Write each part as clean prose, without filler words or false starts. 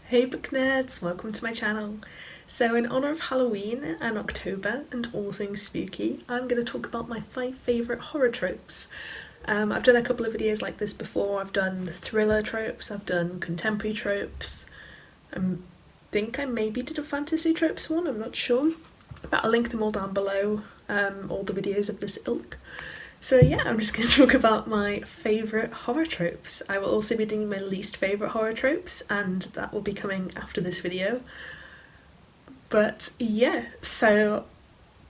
Hey book nerds, welcome to my channel. So in honour of Halloween and October and all things spooky, I'm going to talk about my 5 favourite horror tropes. I've done a couple of videos like this before. I've done the thriller tropes, I've done contemporary tropes, I think I maybe did a fantasy tropes one, I'm not sure. But I'll link them all down below, all the videos of this ilk. So yeah, I'm just going to talk about my favourite horror tropes. I will also be doing my least favourite horror tropes, and that will be coming after this video. But yeah, so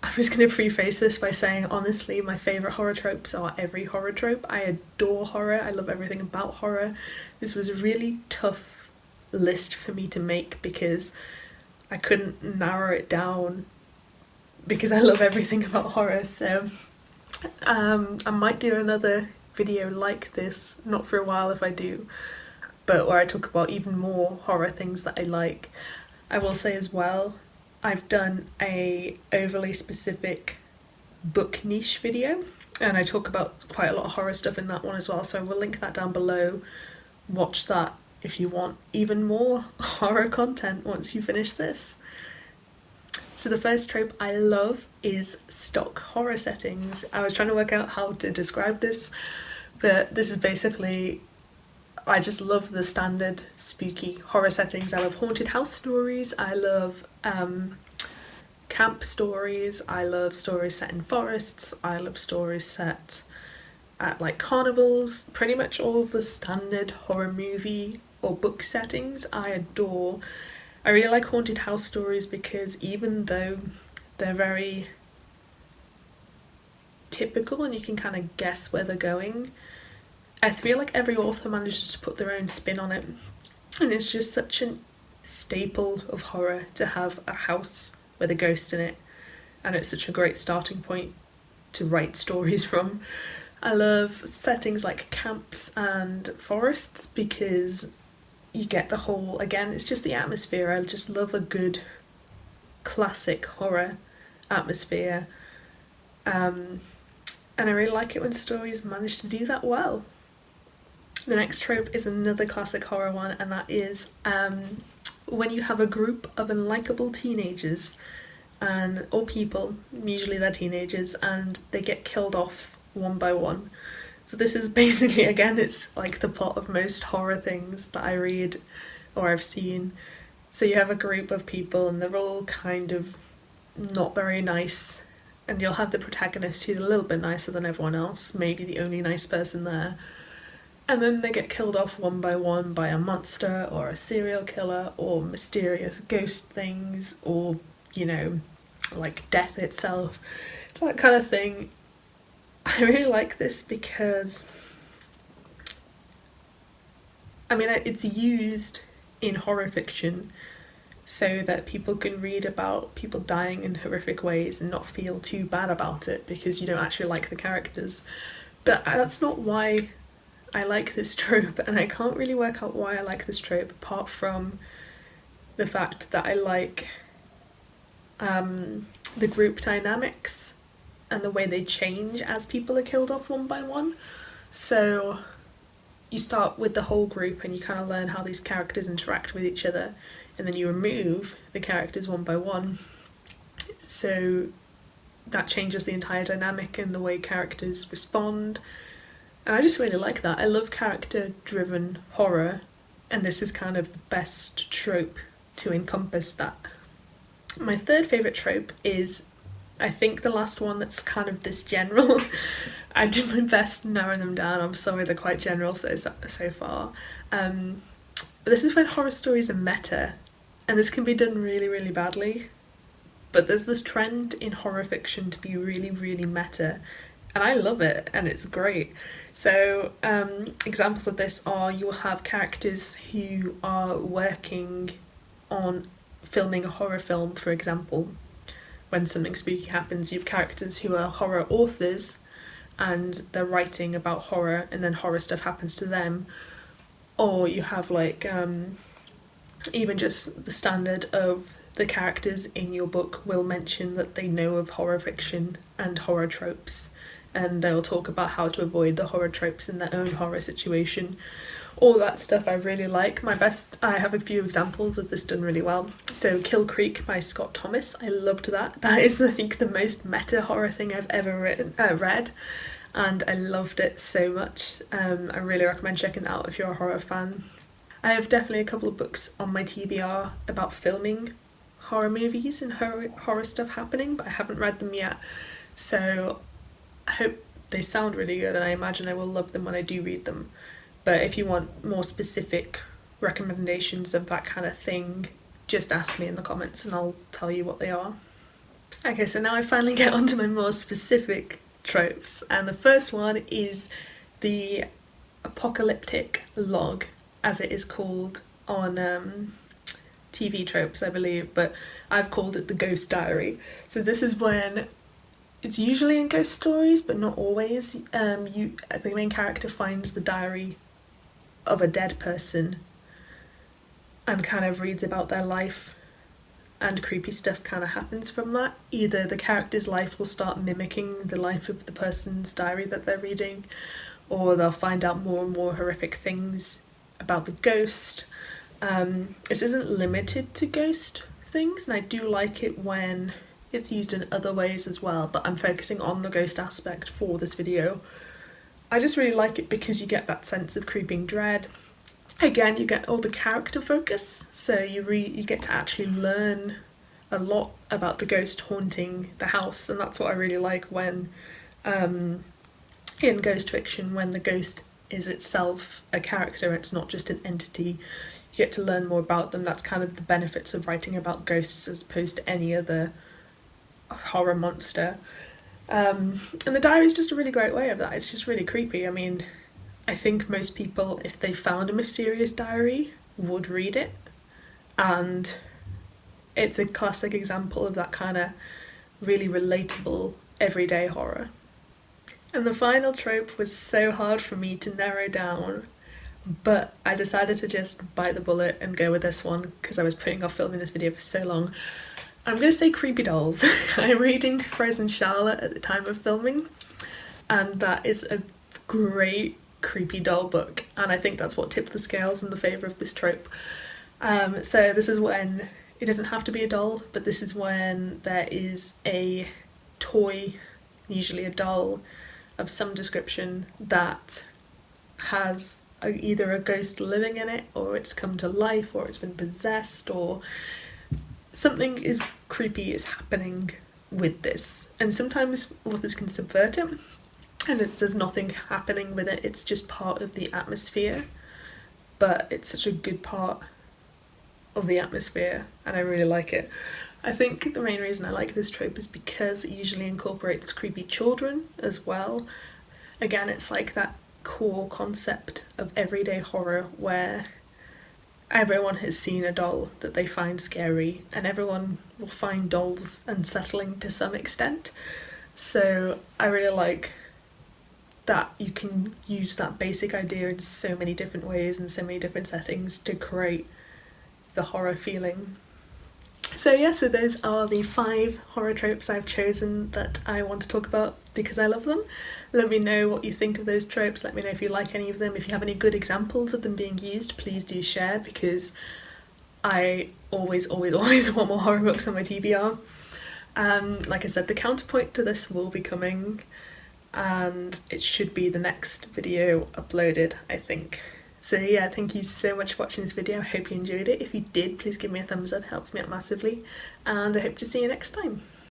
I'm just going to preface this by saying, honestly, my favourite horror tropes are every horror trope. I adore horror, I love everything about horror. This was a really tough list for me to make because I couldn't narrow it down because I love everything about horror, so I might do another video like this, not for a while if I do, but where I talk about even more horror things that I like. I will say as well, I've done a overly specific book niche video, and I talk about quite a lot of horror stuff in that one as well, so I will link that down below. Watch that if you want even more horror content once you finish this. So the first trope I love is stock horror settings. I was trying to work out how to describe this, but this is basically, I just love the standard spooky horror settings. I love haunted house stories, I love camp stories, I love stories set in forests, I love stories set at like carnivals, pretty much all of the standard horror movie or book settings I adore. I really like haunted house stories because even though they're very typical and you can kind of guess where they're going, I feel like every author manages to put their own spin on it, and it's just such a staple of horror to have a house with a ghost in it, and it's such a great starting point to write stories from. I love settings like camps and forests because you get the whole, again, it's just the atmosphere. I just love a good classic horror atmosphere, and I really like it when stories manage to do that well. The next trope is another classic horror one, and that is when you have a group of unlikable teenagers or people, usually they're teenagers, and they get killed off one by one. So this is basically, again, it's like the plot of most horror things that I read or I've seen. So you have a group of people and they're all kind of not very nice, and you'll have the protagonist who's a little bit nicer than everyone else, maybe the only nice person there, and then they get killed off one by one by a monster or a serial killer or mysterious ghost things or, you know, like death itself, that kind of thing. I really like this because, I mean, it's used in horror fiction so that people can read about people dying in horrific ways and not feel too bad about it because you don't actually like the characters. But that's not why I like this trope, and I can't really work out why I like this trope apart from the fact that I like the group dynamics and the way they change as people are killed off one by one. So you start with the whole group and you kind of learn how these characters interact with each other, and then you remove the characters one by one. So that changes the entire dynamic and the way characters respond. And I just really like that. I love character-driven horror, and this is kind of the best trope to encompass that. My third favourite trope is, I think, the last one that's kind of this general. I did my best narrowing them down. I'm sorry, they're quite general so far. But this is when horror stories are meta, and this can be done really, really badly. But there's this trend in horror fiction to be really, really meta, and I love it, and it's great. So examples of this are, you'll have characters who are working on filming a horror film, for example. When something spooky happens, you have characters who are horror authors and they're writing about horror, and then horror stuff happens to them. Or you have like even just the standard of the characters in your book will mention that they know of horror fiction and horror tropes, and they'll talk about how to avoid the horror tropes in their own horror situation. all that stuff I really like. I have a few examples of this done really well. So Kill Creek by Scott Thomas, I loved that. That is, I think, the most meta horror thing I've ever read, and I loved it so much. I really recommend checking it out if you're a horror fan. I have definitely a couple of books on my TBR about filming horror movies and horror stuff happening, but I haven't read them yet. So I hope they sound really good, and I imagine I will love them when I do read them. But if you want more specific recommendations of that kind of thing, just ask me in the comments and I'll tell you what they are. Okay, so now I finally get onto my more specific tropes, and the first one is the apocalyptic log, as it is called on TV Tropes, I believe, but I've called it the ghost diary. So this is when it's usually in ghost stories, but not always. The main character finds the diary of a dead person and kind of reads about their life, and creepy stuff kind of happens from that. Either the character's life will start mimicking the life of the person's diary that they're reading, or they'll find out more and more horrific things about the ghost. This isn't limited to ghost things, and I do like it when it's used in other ways as well, but I'm focusing on the ghost aspect for this video. I just really like it because you get that sense of creeping dread. Again, you get all the character focus, so you get to actually learn a lot about the ghost haunting the house, and that's what I really like when in ghost fiction, when the ghost is itself a character, it's not just an entity. You get to learn more about them. That's kind of the benefits of writing about ghosts as opposed to any other horror monster. And the diary is just a really great way of that. It's just really creepy. I mean, I think most people, if they found a mysterious diary, would read it, and it's a classic example of that kind of really relatable everyday horror. And the final trope was so hard for me to narrow down, but I decided to just bite the bullet and go with this one because I was putting off filming this video for so long. I'm going to say creepy dolls. I'm reading Frozen Charlotte at the time of filming, and that is a great creepy doll book, and I think that's what tipped the scales in the favour of this trope. So this is when, it doesn't have to be a doll, but this is when there is a toy, usually a doll of some description, that has either a ghost living in it, or it's come to life, or it's been possessed, or something is creepy is happening with this. And sometimes authors can subvert it, and there's nothing happening with it, it's just part of the atmosphere, but it's such a good part of the atmosphere, and I really like it. I think the main reason I like this trope is because it usually incorporates creepy children as well. Again, it's like that core concept of everyday horror where everyone has seen a doll that they find scary, and everyone will find dolls unsettling to some extent. So I really like that you can use that basic idea in so many different ways and so many different settings to create the horror feeling. So yeah, so those are the 5 horror tropes I've chosen that I want to talk about because I love them. Let me know what you think of those tropes, let me know if you like any of them. If you have any good examples of them being used, please do share, because I always want more horror books on my TBR. Like I said, the counterpoint to this will be coming, and it should be the next video uploaded, I think. So yeah, thank you so much for watching this video. I hope you enjoyed it. If you did, please give me a thumbs up, it helps me out massively, and I hope to see you next time.